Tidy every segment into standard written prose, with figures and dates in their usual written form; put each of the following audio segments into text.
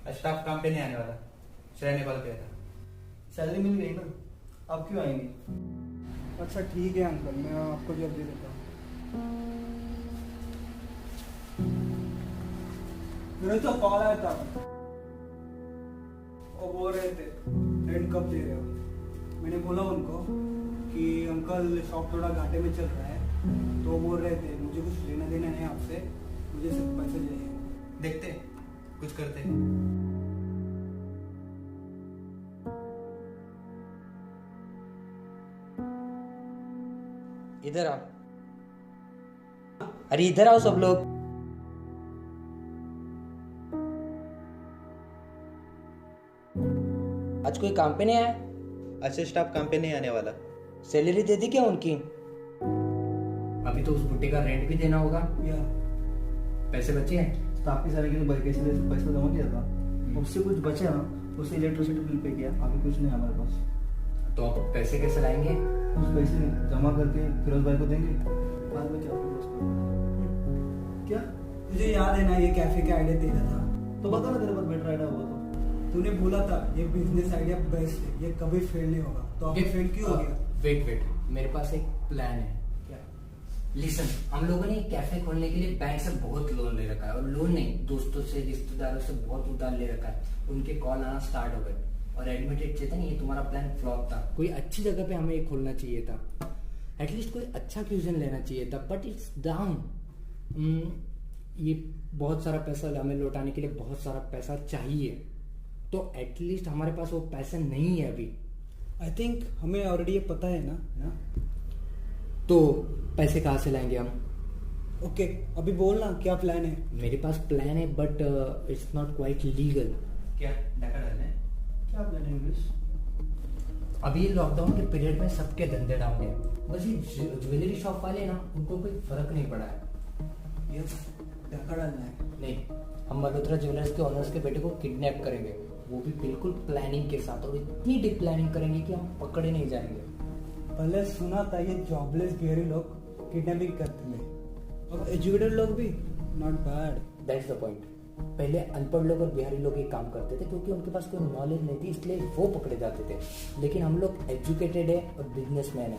Staff काम पे नहीं आने वाला, श्रेया ने कॉल किया था। सैलरी मिल गई ना, आप क्यों आएंगे? अच्छा ठीक है अंकल, मैं आपको जब दे देता हूँ। मेरे तो कॉल आया था, वो बोल रहे थे रेंट कब दे रहे हो। मैंने बोला उनको कि अंकल शॉप थोड़ा घाटे में चल रहा है, तो वो बोल रहे थे मुझे कुछ लेना देना नहीं आपसे, मुझे सिर्फ पैसे चाहिए। देखते कुछ करते। इधर आओ। अरे इधर आओ सब लोग। आज कोई काम पे नहीं आया? अच्छा, स्टाफ काम पे नहीं आने वाला। सैलरी दे दी क्या उनकी? अभी तो उस बुट्टे का रेंट भी देना होगा। या पैसे बचे हैं? स्टाफ की सैलरी के पैसे पैसा जमा किया था, उससे कुछ बचे ना, उससे इलेक्ट्रिसिटी बिल पे किया, अभी कुछ नहीं हमारे पास। तो अब पैसे कैसे लाएंगे? कुछ पैसे जमा करके फिरोज भाई को देंगे, बाद में क्या फिरोज को। क्या तुझे याद है ना ये कैफे का आइडिया तेरा था? तो बता ना तेरे पास बेटर आइडिया हुआ तो। तूने बोला था ये बिजनेस आइडिया बेस्ट है, ये कभी फेल नहीं होगा, तो अभी फेल क्यों हो गया? वेट, मेरे पास एक प्लान है। क्या? लिसन, हम लोगों ने कैफे खोलने के लिए बैंक से बहुत लोन ले रखा है, और लोन नहीं, दोस्तों से रिश्तेदारों से बहुत उधार ले रखा है। उनके कॉल आना स्टार्ट हो गए, और एडमिटेड चेतन ये तुम्हारा प्लान फ्लॉप था। कोई अच्छी जगह पे हमें ये खोलना चाहिए था, एटलीस्ट कोई अच्छा क्यूजन लेना चाहिए था, बट इट्स डाउन। ये बहुत सारा पैसा हमें लौटाने के लिए बहुत सारा पैसा चाहिए, तो एटलीस्ट हमारे पास वो पैसा नहीं है अभी। आई थिंक हमें ऑलरेडी ये पता है ना। तो पैसे कहाँ से लाएंगे हम? ओके, अभी बोलना क्या प्लान है? मेरे पास प्लान है, but it's not quite legal. क्या डका डालना है? क्या प्लान है इंग्लिश? अभी लॉकडाउन के पीरियड में सबके धंधे डाउन है, बस ये ज्वेलरी शॉप वाले ना, उनको कोई फर्क नहीं पड़ा है। यस, धक्का डालना है। नहीं, हम मल्होत्रा ज्वेलर्स के ओनर्स के बेटे को किडनैप करेंगे, वो भी बिल्कुल प्लानिंग के साथ, और इतनी डीप प्लानिंग करेंगे कि हम पकड़े नहीं जाएंगे। पहले सुना था ये जॉबलेस बिहारी लोग किडनैपिंग करते हैं, अब एजुकेटेड लोग भी not bad. That's the point. पहले अनपढ़ लोग और बिहारी लोग ये काम करते थे क्योंकि उनके पास कोई नॉलेज नहीं थी, इसलिए वो पकड़े जाते थे। लेकिन हम लोग एजुकेटेड है और बिजनेसमैन है,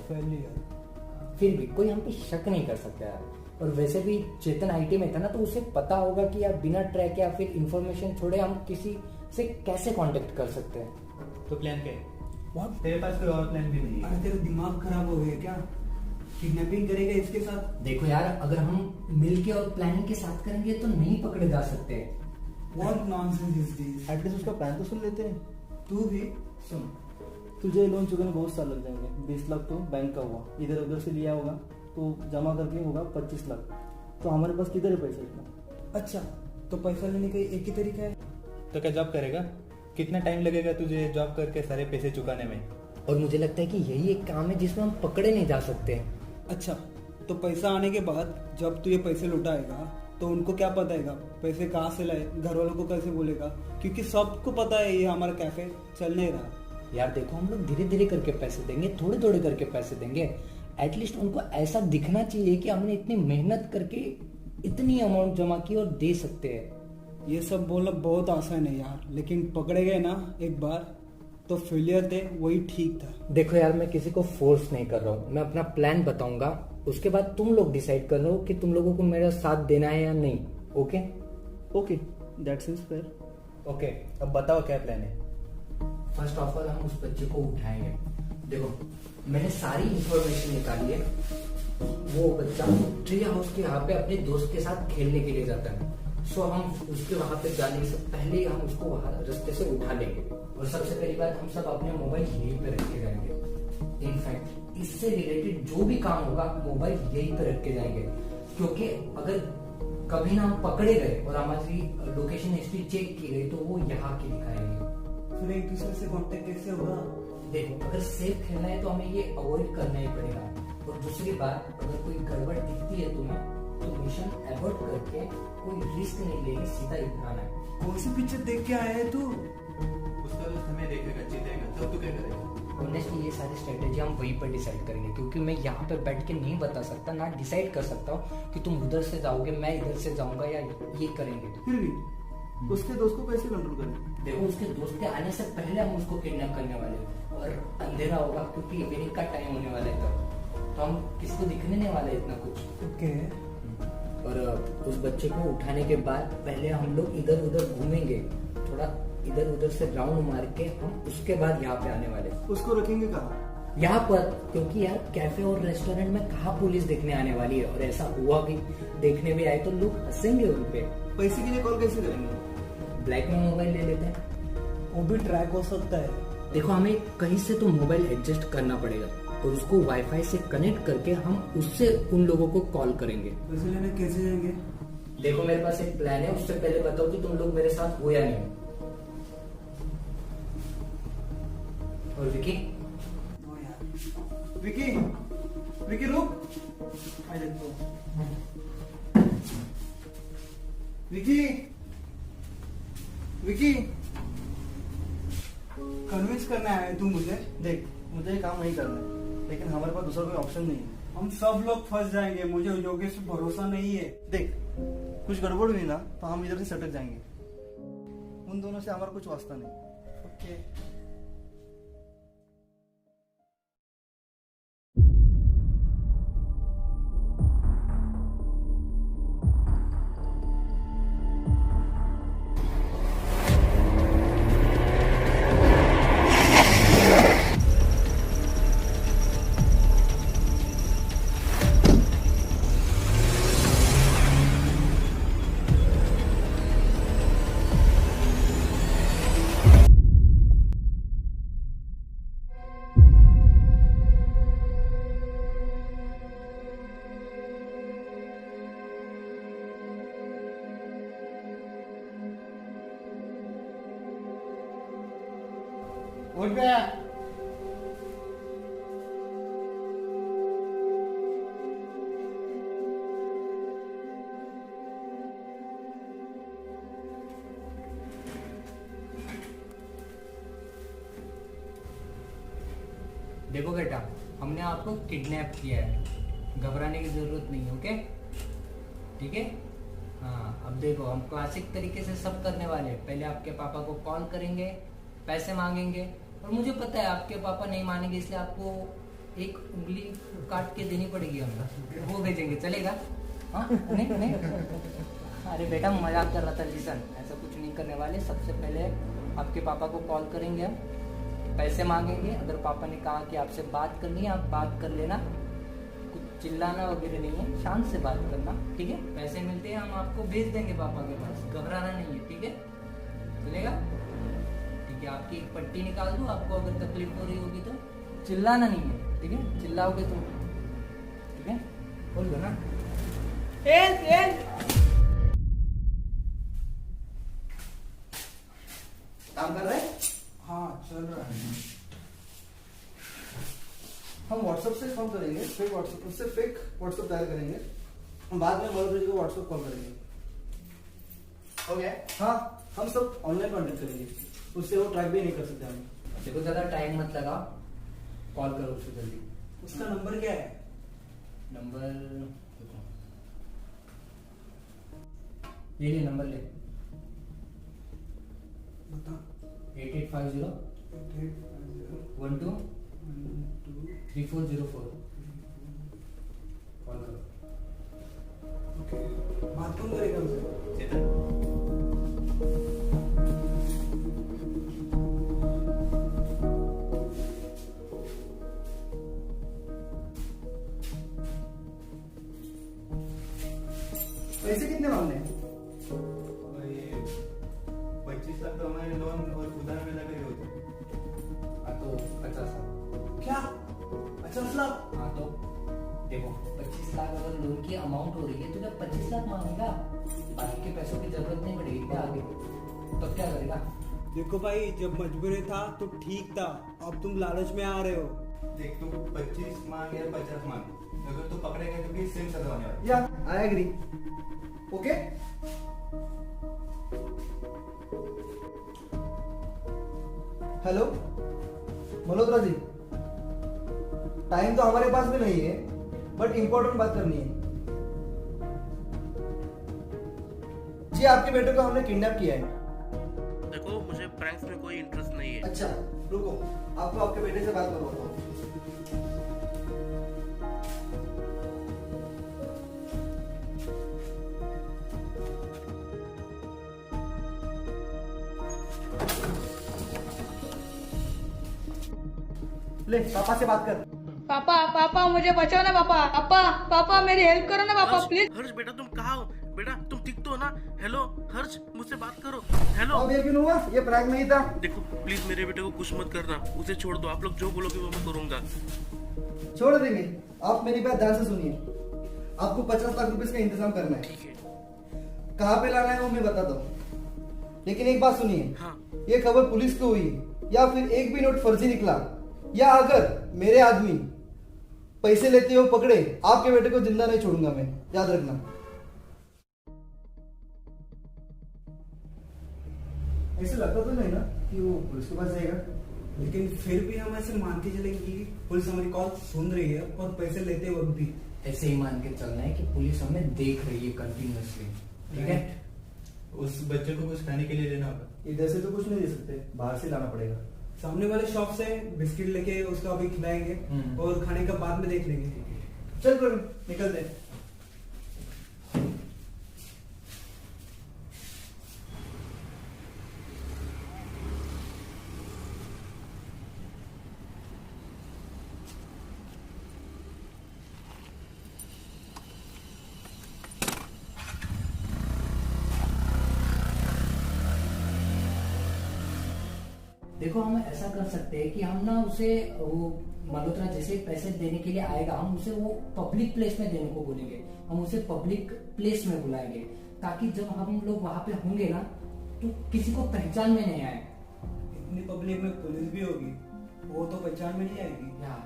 फिर भी कोई हम पे शक नहीं कर सकता यार। और वैसे भी चेतन आईटी में था ना, तो उसे पता होगा कि यार बिना ट्रैक या फिर इंफॉर्मेशन छोड़े हम किसी से कैसे कांटेक्ट कर सकते हैं। तो प्लान क्या है? What? तेरे पास कोई और प्लान भी नहीं है? अरे तेरा दिमाग खराब हो गया क्या? किडनैपिंग करेगा इसके साथ? देखो यार, अगर हम मिलके और प्लानिंग के साथ करेंगे तो नहीं पकड़े जा सकते। What nonsense is this? At least उसका प्लान तो सुन लेते हैं। तू भी सुन। तुझे लोन चुकाने बहुत साल लग जाएंगे। 20 लाख तो बैंक का हुआ, इधर उधर से लिया होगा तो जमा करके होगा 25 लाख। तो हमारे पास किधर है पैसा इतना? अच्छा, तो पैसा लेने का एक ही तरीका है। तो क्या जॉब करेगा? कितना टाइम लगेगा तुझे जॉब करके सारे पैसे चुकाने में? और मुझे लगता है कि यही एक काम है जिसमें हम पकड़े नहीं जा सकते। अच्छा, तो पैसा आने के बाद जब तू ये पैसे लौटाएगा तो उनको क्या पताएगा पैसे कहाँ से लाए, घर वालों को कैसे बोलेगा? क्योंकि सबको पता है ये हमारा कैफे चल नहीं रहा। यार देखो, हम लोग धीरे धीरे करके पैसे देंगे, थोड़े थोड़े करके पैसे देंगे। एटलीस्ट उनको ऐसा दिखना चाहिए कि हमने इतनी मेहनत करके इतनी अमाउंट जमा की और दे सकते हैं। ये सब बोलना बहुत आसान है यार, लेकिन पकड़े गए ना एक बार तो फेलियर थे, वही ठीक था। देखो यार, मैं किसी को फोर्स नहीं कर रहा हूँ, मैं अपना प्लान बताऊंगा, उसके बाद तुम लोग डिसाइड कर लो कि तुम लोगों को मेरा साथ देना है या नहीं। Okay okay, that's is fair. Okay, अब बताओ क्या प्लान है? फर्स्ट ऑफ ऑल हम उस बच्चे को उठाएंगे। देखो, मैंने सारी इंफॉर्मेशन निकाली है। वो बच्चा ट्री हाउस के यहाँ पे अपने दोस्त के साथ खेलने के लिए जाता है। सो हम उसके वहां पे जाने से पहले हम उसको वहां रास्ते से उठा लेंगे, और सबसे पहली बात, हम सब अपने मोबाइल यहीं पे रख के जाएंगे। इनफैक्ट इससे रिलेटेड जो भी काम होगा मोबाइल यहीं पे रख के जाएंगे, क्योंकि अगर कभी ना हम पकड़े गए और हमारी लोकेशन हिस्ट्री चेक की गई तो वो यहाँ की दिखाएंगे। फिर एक दूसरे से कांटेक्ट कैसे होगा? देखो, अगर सेफ खेलना है तो हमें ये अवॉइड करना ही पड़ेगा। और दूसरी बात, अगर कोई गड़बड़ दिखती है तुम्हें तो मिशन अवॉइड करके कोई रिस्क नहीं लेके सीधा इधर आना है। कौन सी पिक्चर देख के आया है तू? उसका दोस्त हमें देखेगा, जीतेगा, तब तू क्या करेगा? ऑनेस्टली ये सारी स्ट्रेटेजी हम वहीं पर डिसाइड करेंगे, क्योंकि मैं यहाँ पर बैठ के नहीं बता सकता, ना डिसाइड कर सकता हूँ कि तुम उधर से जाओगे, मैं इधर से जाऊंगा, या ये करेंगे। फिर भी उसके दोस्त को कैसे कंट्रोल करें? देखो उसके दोस्त के आने से पहले हम उसको किडनैप करने वाले हैं और अंधेरा होगा क्योंकि इवनिंग का टाइम होने वाला है तब, तो हम किसी को दिखने नहीं वाले इतना कुछ। ओके। और उस बच्चे को उठाने के बाद पहले हम लोग इधर उधर घूमेंगे, थोड़ा इधर उधर से राउंड मार के हम उसके बाद यहाँ पे आने वाले। उसको रखेंगे कहाँ? यहाँ पर, क्योंकि यार कैफे और रेस्टोरेंट में कहाँ पुलिस देखने आने वाली है, और ऐसा हुआ भी देखने भी आए तो लोग हंसेंगे उन पे। पैसे के लिए कॉल कैसे करेंगे? ब्लैक में मोबाइल ले लेते हैं। वो भी ट्रैक हो सकता है। देखो हमें कहीं से तो मोबाइल एडजस्ट करना पड़ेगा और उसको वाईफाई से कनेक्ट करके हम उससे उन लोगों को कॉल करेंगे। पैसे लेने कैसे जाएंगे? देखो मेरे पास एक प्लान है, उससे पहले बताओ कि तुम लोग मेरे साथ हो या नहीं। और विकी? नो यार। विकी, विकी रुक। आ देखो। विकी, विकी, कन्विंस करने आया है तू मुझे? देख मुझे ये काम नहीं करना है, लेकिन हमारे पास दूसरा कोई ऑप्शन नहीं है। हम सब लोग फंस जाएंगे, मुझे योगेश पे भरोसा नहीं है। देख कुछ गड़बड़ हुई ना तो हम इधर से सटक जाएंगे। उन दोनों से हमारा कुछ वास्ता नहीं। ओके। उठ गया। देखो बेटा, हमने आपको किडनैप किया है, घबराने की जरूरत नहीं है। ओके ठीक है? हाँ अब देखो हम क्लासिक तरीके से सब करने वाले हैं। पहले आपके पापा को कॉल करेंगे, पैसे मांगेंगे, और मुझे पता है आपके पापा नहीं मानेंगे, इसलिए आपको एक उंगली काट के देनी पड़ेगी हमें, वो भेजेंगे। चलेगा? हाँ नहीं नहीं अरे बेटा मजाक कर रहा था। लिसन, ऐसा कुछ नहीं करने वाले। सबसे पहले आपके पापा को कॉल करेंगे हम, पैसे मांगेंगे। अगर पापा ने कहा कि आपसे बात करनी है, आप बात कर लेना, कुछ चिल्लाना वगैरह नहीं है, शांत से बात करना, ठीक है? पैसे मिलते हैं हम आपको भेज देंगे पापा के पास, घबराना नहीं है, ठीक है? चलेगा? ठीक है, आपकी एक पट्टी निकाल दूँ, आपको अगर तकलीफ हो रही होगी तो चिल्लाना नहीं है, ठीक है? चिल्लाओगे तो ठीक है? बोल दो ना। काम कर रहे हैं? हाँ चल रहा है। हम व्हाट्सएप से फोन करेंगे, फेक व्हाट्सएप, उससे फेक व्हाट्सएप तैयार करेंगे, हम बाद में मदर जी को व्हाट्सएप कॉल करेंगे। ओके। हाँ हम सब ऑनलाइन कॉन्टेक्ट करेंगे, उससे वो ट्रैक भी नहीं कर सकते हम। देखो ज्यादा टाइम मत लगा, कॉल करो उसको जल्दी। उसका नंबर क्या है? नंबर देखो, ये ले नंबर ले, बता। 8850 12 3404 कॉल करो। ओके, बात कौन करेगा उनसे? चेतन, पैसे कितने मांगने हैं? 25 लाख तो हमारे लोन और उधार में लगे हुए थे। हाँ तो 50 लाख। क्या 50 लाख? हाँ तो देखो 25 लाख अगर लोन की अमाउंट हो रही है तो जब 25 लाख मांगेगा, बाकी के पैसों की जरूरत नहीं पड़ेगी क्या आगे? तो क्या करेगा? देखो भाई, जब मजबूरी था तो ठीक था, अब तुम लालच में आ रहे हो। देख तू 25 मांग या 50 मांग, अगर तू पकड़ेगा तो भी सेम सजा होने वाली। या I agree. Okay hello Malhotra ji, time तो हमारे पास भी नहीं है, बट इंपॉर्टेंट बात करनी है। जी जी आपके बेटे को हमने किडनैप किया है। देखो मुझे प्रैंक्स में कोई इंटरेस्ट नहीं है। अच्छा रुको, आपको आपके बेटे से बात करवाता हूँ। ले पापा से बात कर। पापा पापा मुझे बचाओ ना पापा। पापा पापा मेरी हेल्प करो ना पापा प्लीज। हर्ष बेटा तुम कहाँ हो? बेटा तुम ठीक तो हो ना? हेलो हर्ष, मुझसे बात करो। हेलो। अब ये क्यों हुआ? ये प्रैंक नहीं था। देखो प्लीज मेरे बेटे को कुछ मत करना, उसे छोड़ दो। आप लोग जो बोलोगे वो मैं करूंगा। छोड़ देंगे। आप मेरी बात ध्यान से सुनिए। आपको 50 लाख रुपए का इंतजाम करना है। ठीक है। कहाँ पे लाना है वो मैं बताता हूँ, लेकिन एक बात सुनिए। हाँ। ये खबर पुलिस को हुई या फिर एक भी नोट फर्जी निकला, या अगर मेरे आदमी पैसे लेते हुए पकड़े, आपके बेटे को जिंदा नहीं छोड़ूंगा मैं, याद रखना। ऐसे लगता तो नहीं ना कि वो पुलिस के पास जाएगा? लेकिन फिर भी हम ऐसे मान के चलेंगे कि पुलिस हमारी कॉल सुन रही है और पैसे लेते वक्त भी। ऐसे ही मान के चलना है कि पुलिस हमें देख रही है कंटिन्यूअसली। ठीक है। उस बच्चे को कुछ खाने के लिए देना होगा। इधर से तो कुछ नहीं दे सकते, बाहर से लाना पड़ेगा। सामने वाले शॉप से बिस्किट लेके उसका अभी खिलाएंगे और खाने का बाद में देख लेंगे। चल प्रवीण निकलते हैं। देखो हम ऐसा कर सकते हैं कि हम ना उसे वो मल्होत्रा जैसे पैसे देने के लिए आएगा, हम उसे वो पब्लिक प्लेस में देने को बोलेंगे। हम उसे पब्लिक प्लेस में बुलाएंगे ताकि जब हम लोग वहां पे होंगे ना तो किसी को पहचान में नहीं आए। इतनी पब्लिक में पुलिस भी होगी, वो तो पहचान में नहीं आएगी। यार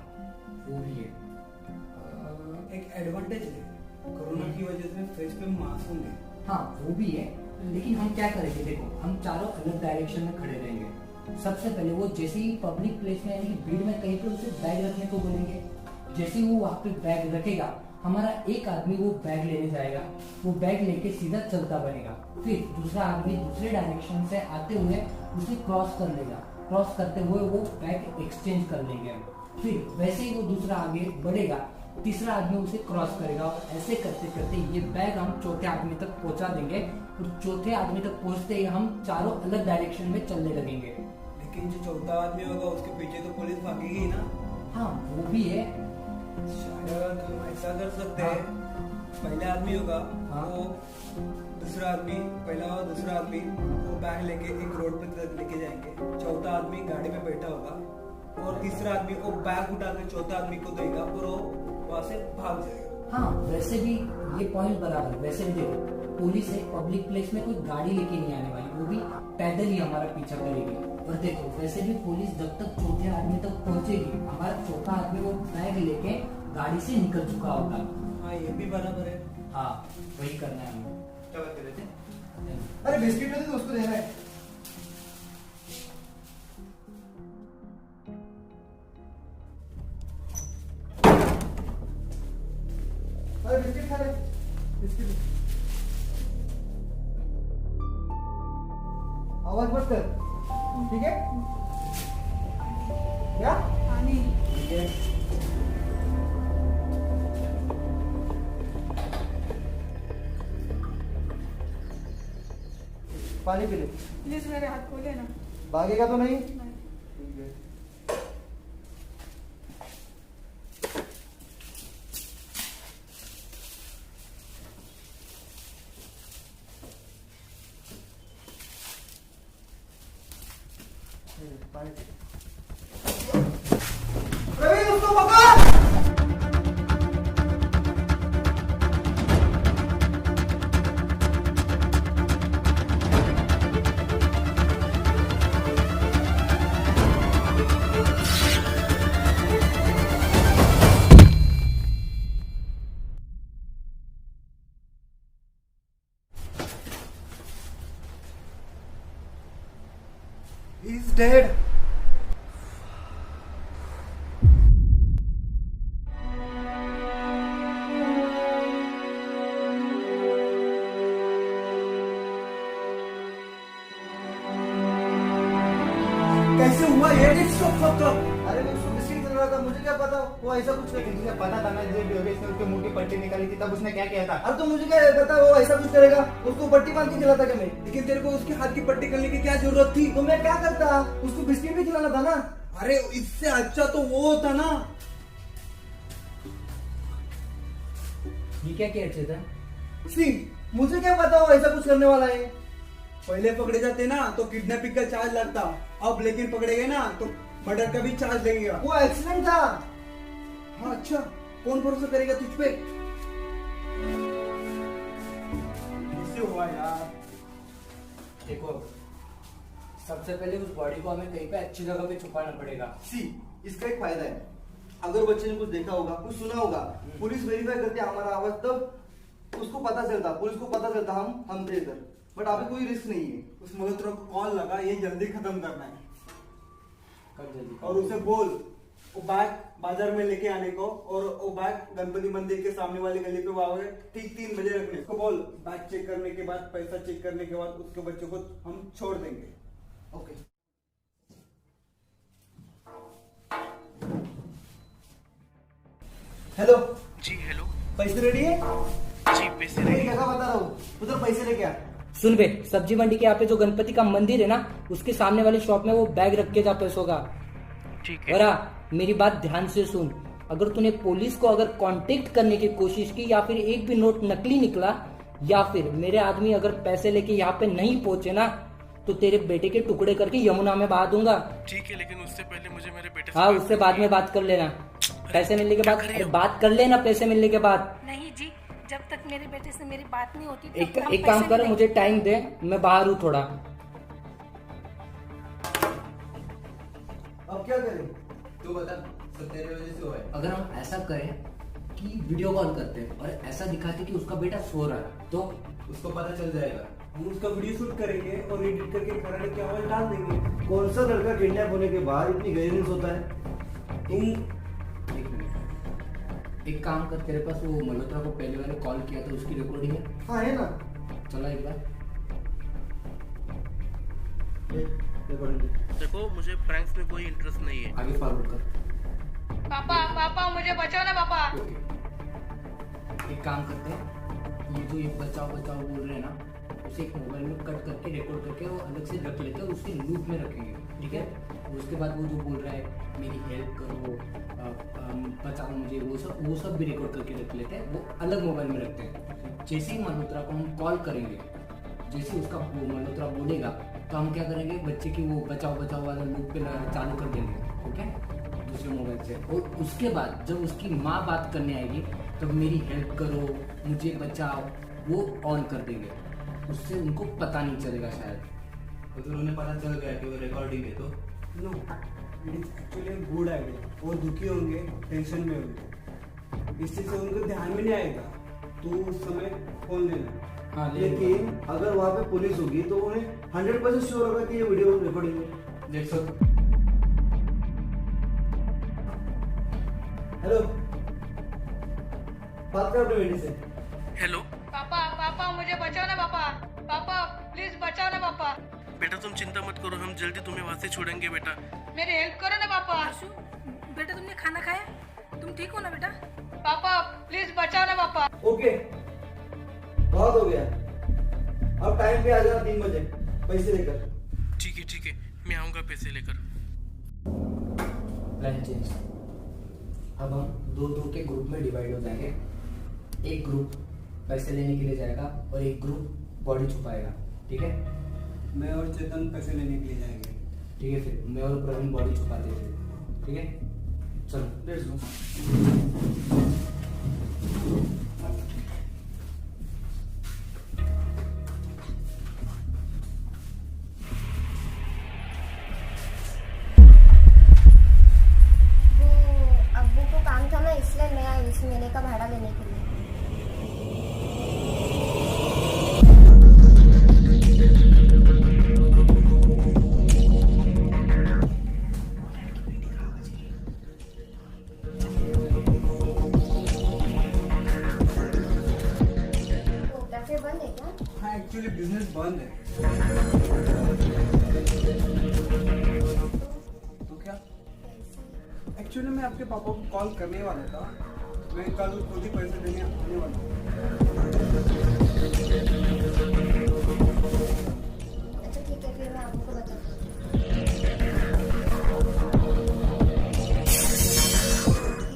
वो भी है। एक एडवांटेज है, कोरोना की वजह से फेस पे मास्क होंगे। हाँ वो भी है, लेकिन हम क्या करेंगे? देखो हम चारों अलग डायरेक्शन में खड़े रहेंगे। सबसे पहले वो जैसे ही पब्लिक प्लेस में यानी कि भीड़ में कहीं पे उसे बैग रखने को बोलेंगे। जैसे ही वो वहां पे बैग रखेगा, हमारा एक आदमी वो बैग लेने जाएगा, वो बैग लेके सीधा चलता बनेगा। फिर दूसरा आदमी दूसरे डायरेक्शन से आते हुए उसे क्रॉस कर लेगा। क्रॉस करते हुए वो बैग एक्सचेंज कर लेंगे। फिर वैसे ही वो दूसरा आगे बढ़ेगा, तीसरा आदमी उसे क्रॉस करेगा और ऐसे करते करते ये बैग हम चौथे आदमी तक पहुंचा देंगे और चौथे आदमी तक पहुंचते ही हम चारों अलग डायरेक्शन में चलने लगेंगे। लेकिन जो चौथा आदमी होगा उसके पीछे तो पुलिस भागेगी ही ना। हाँ वो भी है। शायद हम ऐसा कर सकते हैं, पहले आदमी होगा वो दूसरा आदमी, पहला और दूसरा आदमी वो बैग लेके एक रोड पे तक लेके जाएंगे। चौथा आदमी गाड़ी में बैठा होगा और तीसरा आदमी वो बैग उठाकर चौथा आदमी को देगा और वो वहां से भाग जाएगा। हाँ वैसे भी ये पॉइंट बराबर। वैसे भी देखो पुलिस एक पब्लिक प्लेस में कोई गाड़ी लेके नहीं आने वाली, वो भी पैदल ही हमारा पीछा करेगी। और देखो वैसे भी पुलिस जब तक चौथे आदमी तक पहुंचेगी, हमारा चौथा आदमी वो बैग लेके गाड़ी से निकल चुका होगा। हाँ ये भी बराबर है। हाँ वही करना है हमें। क्या बात कर रहे थे? अरे बिस्किट में तो उसको देना है। अरे बिस्किट खा ले, बिस्किट। आवाज मत कर, ठीक है? क्या? पानी। ठीक है। पानी पी ले। प्लीज मेरे हाथ खोले ना। भागेगा तो नहीं? नहीं। ठीक है। पानी पी। प्रवीण उसको पकड़। He's dead. अरे मैं उसको बिस्किट खिला रहा था, मुझे क्या पता वो ऐसा कुछ लेकिन तुझे पता था ना जब योगेश ने उसके मुंह की पट्टी निकाली थी तब उसने क्या किया था? अरे तो मुझे क्या पता वो ऐसा कुछ करेगा, उसको पट्टी बांध के खिलाता क्या मैं? लेकिन तेरे को उसके हाथ की पट्टी करने की क्या जरूरत थी? तो मैं क्या करता, उसको बिस्किट भी खिलाना था ना। अरे इससे अच्छा तो वो होता ना। ये क्या किया चेतन? सिंह मुझे क्या पता वो ऐसा कुछ करने वाला है। पहले पकड़े जाते ना तो किडनैपिंग का चार्ज लगता, अब लेकिन पकड़े गए ना तो मर्डर का भी चार्ज लगेगा। वो एक्सीडेंट था। हाँ अच्छा, कौन भरोसा करेगा तुझ पे? कैसे हुआ यार? देखो, सबसे पहले उस बॉडी को हमें कहीं पे अच्छी जगह पे छुपाना पड़ेगा। सी इसका एक फायदा है, अगर बच्चे ने कुछ देखा होगा, कुछ सुना होगा, पुलिस वेरीफाई करती है हमारा आवाज, तब उसको पता चलता, पुलिस को पता चलता हम थे इधर। बट अभी कोई रिस्क नहीं है। उस मल्होत्रा को कॉल लगा, ये जल्दी खत्म करना है। कर जल्दी। और उसे बोल वो बैग बाजार में लेके आने को, और वो बैग गणपति मंदिर के सामने वाली गली पे वहां ठीक 3 बजे रखने को बोल। बैग चेक करने के बाद, पैसा चेक करने के बाद उसके बच्चों को हम छोड़ देंगे। ओके। हेलो जी हेलो। पैसे रेडी है? जी पैसे मैं रेडी। जगह बता रहा हूँ, उधर पैसे लेके आ। सुन बे, सब्जी मंडी के यहाँ पे जो गणपति का मंदिर है ना, उसके सामने वाली शॉप में वो बैग रख के जा पैसों का। ठीक और है। हाँ, मेरी बात ध्यान से सुन, अगर तूने पुलिस को अगर कांटेक्ट करने की कोशिश की या फिर एक भी नोट नकली निकला या फिर मेरे आदमी अगर पैसे लेके यहाँ पे नहीं पहुंचे ना, तो तेरे बेटे के टुकड़े करके यमुना में बहा दूंगा। ठीक है, लेकिन उससे पहले मुझे मेरे बेटे से हाँ, बात उससे करनी बाद है। में बात कर लेना, पैसे मिलने के क्या बाद। कर रही अरे हो? बात कर लेना पैसे मिलने के बाद। नहीं जी, जब तक मेरे बेटे से मेरी बात नहीं होती तब एक तक हम एक काम पैसे कर, नहीं मुझे टाइम दे, मैं बाहर हूँ थोड़ा। अब क्या करें? तू बता, सब तेरे वजह से हुआ है। अगर हम ऐसा करें कि वीडियो कॉल करते हैं और ऐसा दिखाते कि उसका बेटा सो रहा है, तो उसको पता चल जाएगा। हम उसका वीडियो शूट करेंगे और एडिट करके कराने की आवाज डाल देंगे। कौन सा लड़का किडनैप होने के बाद इतनी गहरी नींद सोता है? तुम एक मिनट, एक काम कर, तेरे पास वो मल्होत्रा को पहले वाले कॉल किया था उसकी रिकॉर्डिंग है? हाँ है ना। चला एक बार। रिकॉर्डिंग। देखो, मुझे प्रैंक्स में कोई इंटरेस्ट नहीं है। आगे फॉरवर्ड कर। पापा पापा मुझे बचाओ ना पापा। एक काम करते हैं, ये जो ये बचाओ बचाओ बोल रहे हैं ना, उसे एक मोबाइल में कट करके रिकॉर्ड करके वो अलग से रख लेते हैं, उसके लूप में रखेंगे, ठीक है? उसके बाद वो जो बोल रहा है मेरी हेल्प करो, बचाओ मुझे, वो सब भी रिकॉर्ड करके रख लेते हैं, वो अलग मोबाइल में रखते हैं। जैसे ही मल्होत्रा को हम कॉल करेंगे, जैसे ही उसका वो मल्होत्रा बोलेगा, तो हम क्या करेंगे, बच्चे की वो बचाओ बचाओ वाला लूप पे चालू कर देंगे, ओके, दूसरे मोबाइल से। और उसके बाद जब उसकी माँ बात करने आएगी तब मेरी हेल्प करो, मुझे बचाओ, वो ऑन कर देंगे, उससे उनको पता नहीं चलेगा शायद। तो उन्हें पता चल गया कि वो रिकॉर्डिंग है, तो no, it is actually good idea. वो दुखी होंगे, टेंशन में होंगे, इस चीज से उनको ध्यान में नहीं आएगा। तू उस समय फोन लेना। हाँ, लेकिन अगर वहाँ पे पुलिस होगी तो उन्हें 100% श्योर होगा कि ये वीडियो रिकॉर्डिंग है। देख सकते। हेलो, बात कर अपने बेटे से। हेलो पापा पापा मुझे बचाओ ना पापा। पापा प्लीज बचाओ ना पापा। बेटा, तुम चिंता मत करो, हम जल्दी तुम्हें वहां से छोड़ेंगे बेटा। मेरी हेल्प करो ना पापा। आशु, बेटा तुमने खाना खाया? तुम ठीक हो ना बेटा? पापा प्लीज बचाओ ना पापा। ओके, बहुत हो गया, अब टाइम पे आ जाना 3 बजे पैसे लेकर। ठीक है, मैं आऊंगा पैसे लेकर। Plan change. अब हम दो के ग्रुप में डिवाइड हो जाएंगे। एक ग्रुप पैसे लेने के लिए जाएगा और एक ग्रुप बॉडी छुपाएगा, ठीक है? मैं और चेतन पैसे लेने के लिए जाएंगे। ठीक है, फिर मैं और प्रवीण बॉडी छुपाते थे, ठीक है? चलो लेट्स गो। वो अब्बू को काम था ना, इसलिए मैं आई इस महीने का भाड़ा लेने के लिए। तो कैफे बंद है क्या? हाँ, एक्चुअली बिजनेस बंद है। तो क्या? पैसे एक्चुअली मैं आपके पापा को कॉल करने वाला था, मैं कल खुद ही पैसे देने आने वाला हूँ। अच्छा ठीक है, फिर मैं आपको बताती हूँ।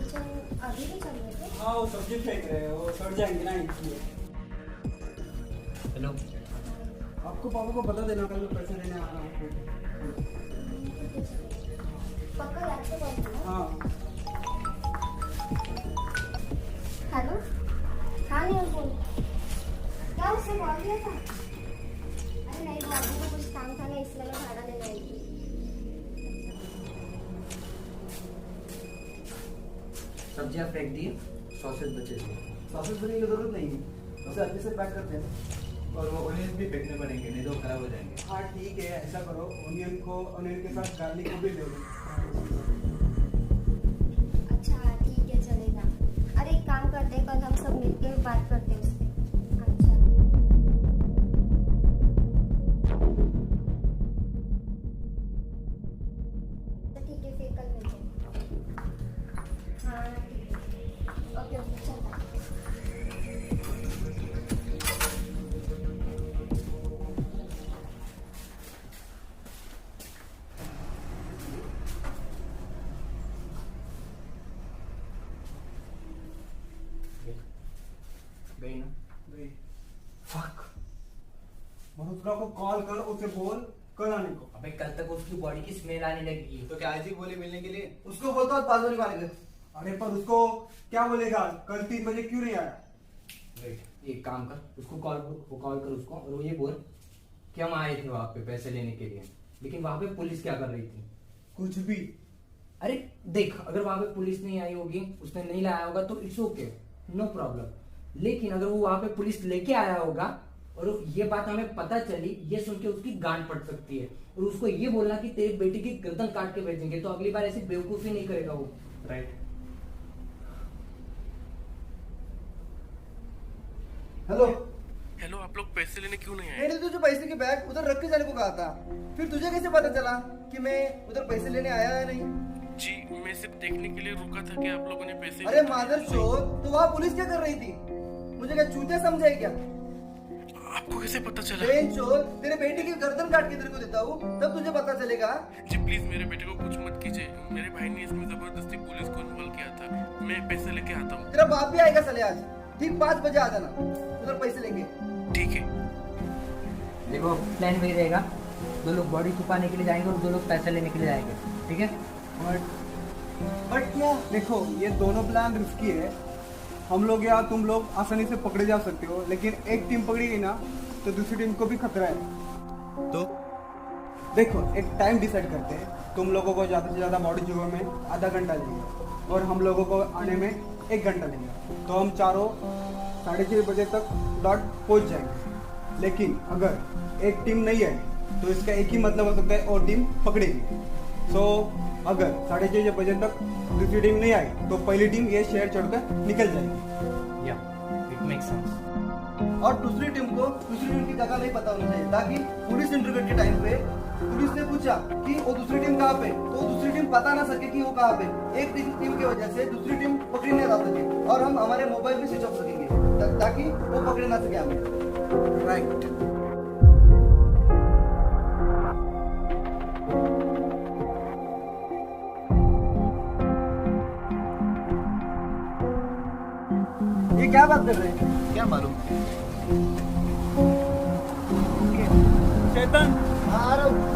किचन अभी भी चल रहे थे? हाँ वो सब्जी फेंक रहे हैं, वो सड़ जाएंगे ना इसलिए। हेलो, आपको पापा को बता देना कल मैं पैसे देने आ रहा हूँ। पक्का याद से कॉल करना। हाँ हेलो, हाँ नहीं फोन क्या उससे कॉल किया था? अरे नहीं, बाबू को कुछ काम था ना, इसलिए मैं खाना लेने आई थी। सब्जियां फेंक दिए, सॉसेज बचे थे। सॉसेस बनने की जरूरत नहीं है, उसे अच्छे से पैक करते हैं। और वो ओनियन भी फेंकने पड़ेंगे, नहीं तो खराब हो जाएंगे। हाँ ठीक है, ऐसा करो, ऑनियन के साथ गार्लिक को भी ले लो। अच्छा ठीक है, चलेगा। अरे एक काम करते हैं, कल हम सब मिलकर बात करते हैं उस पर। अच्छा तो ठीक है, फिर कल मिलते हैं। हाँ ठीक है, ओके ओके, चल बाय। गई ना? फक, मरुद्रा को कॉल कर, उसे बोल कल आने को। अबे कल तक उसकी बॉडी की स्मेल आने लगेगी। तो क्या आज ही बोले मिलने के लिए? उसको बोलता हूँ 5 बजे आने के। अरे पर उसको क्या बोलेगा, कल 3 बजे क्यों नहीं आया? वेट, एक काम कर, उसको कॉल कर उसको, और वो ये बोल कि हम आए थे वहां पे पैसे लेने के लिए, लेकिन वहां पे पुलिस क्या कर रही थी? कुछ भी। अरे देख, अगर वहां पे पुलिस नहीं आई होगी, उसने नहीं लाया होगा तो इट्स ओके, नो प्रॉब्लम। लेकिन अगर वो वहां पे पुलिस लेके आया होगा और ये बात हमें पता चली, ये सुन के उसकी गांड पड़ सकती है, और उसको ये बोलना कि तेरी बेटी की गर्दन काट के भेजेंगे, तो अगली बार ऐसी बेवकूफी नहीं करेगा वो। राइट। हेलो, हेलो, आप लोग पैसे लेने क्यों नहीं आए? मैंने तुझे पैसे के बैग उधर रख के जाने को कहा था, फिर तुझे कैसे पता चला कि मैं उधर पैसे लेने आया या नहीं? जी, मैं सिर्फ देखने के लिए रुका था कि आप लोगों ने पैसे। अरे मादर चोर, तो वहाँ पुलिस क्या कर रही थी? मुझे क्या चूतिया समझा है क्या? आपको कैसे पता चला? बेन चोर, तेरे बेटे की गर्दन काट के तेरे को देता हूँ, तब तुझे पता चलेगा। जी प्लीज मेरे बेटे को कुछ मत कीजिए, मेरे भाई ने इसमें जबरदस्ती पुलिस को इन्वॉल्व किया था। मैं पैसे लेके आता हूँ। तेरा बाप भी आएगा साले आज, ठीक 5 बजे आ जाना, उधर पैसे लेंगे। ठीक है। देखो प्लान वही रहेगा, 2 लोग बॉडी छुपाने के लिए जाएंगे और 2 लोग पैसे लेने के लिए जाएंगे, ठीक है? बट क्या देखो, ये दोनों प्लान रिस्की है। हम लोग या तुम लोग आसानी से पकड़े जा सकते हो, लेकिन एक टीम पकड़ी गई ना तो दूसरी टीम को भी खतरा है। तो देखो एक टाइम डिसाइड करते हैं, तुम लोगों को ज़्यादा से ज़्यादा बॉडी जुगो में आधा घंटा लेंगे और हम लोगों को आने में 1 घंटा लेंगे, तो हम चारों 6:30 बजे तक डॉट पहुंच जाएंगे। लेकिन अगर एक टीम नहीं आई तो इसका एक ही मतलब हो सकता है, और टीम पकड़ेगी। सो अगर 6:30 बजे तक दूसरी टीम नहीं आई तो पहली टीम ये शहर छोड़कर निकल जाएगी। या इट मेक्स सेंस। और दूसरी टीम को दूसरी टीम की जगह नहीं पता होना चाहिए, ताकि पुलिस इंटरव्यू के टाइम पे पुलिस ने पूछा कि वो दूसरी टीम कहाँ पे, तो दूसरी टीम पता ना सके कि वो कहाँ पे। एक टीम की वजह से दूसरी टीम पकड़ी नहीं जा सके और हम हमारे मोबाइल भी स्विच ऑफ सकेंगे, ताकि वो पकड़े ना सके हमें। राइट। ये क्या बात कर रहे हैं? क्या मालूम। चेतन, आ रहा हूँ।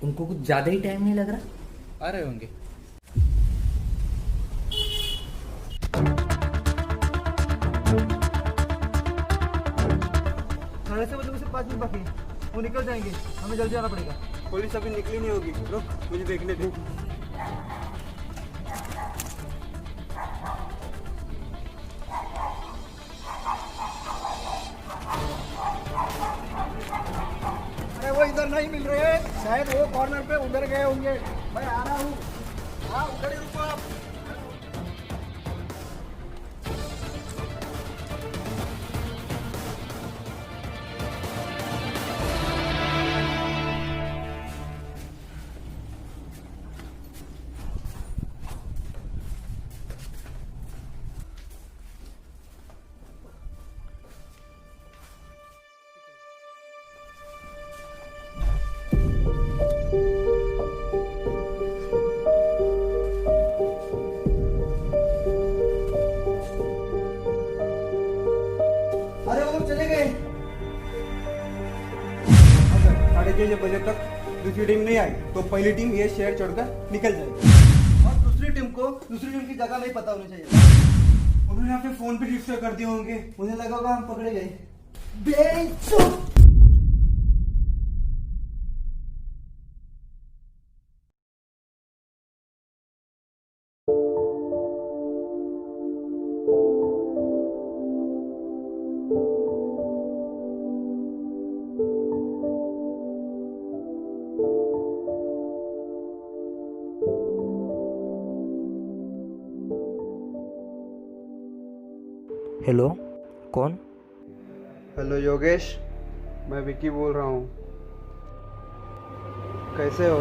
उनको कुछ ज्यादा ही टाइम नहीं लग रहा? आ रहे होंगे। साढ़े 6 बजे से 5 मिनट बाकी हैं। वो निकल जाएंगे, हमें जल्दी आना पड़ेगा। पुलिस अभी निकली नहीं होगी, रुक मुझे देखने दे। अरे वो इधर नहीं मिल रहे, शायद वो कॉर्नर पे उधर गए होंगे। मैं आ रहा हूँ। हाँ उधर ही रुको आप। अरे वो लोग चले गए। अगर 6:30 बजे तक दूसरी टीम नहीं आई तो पहली टीम ये शहर छोड़कर निकल जाएगी। और दूसरी टीम को दूसरी टीम की जगह नहीं पता होनी चाहिए। उन्होंने यहाँ पे फोन पे रजिस्टर कर दिए होंगे। मुझे लगा होगा हम पकड़े गए। हेलो, कौन? हेलो योगेश, मैं विकी बोल रहा हूँ। कैसे हो?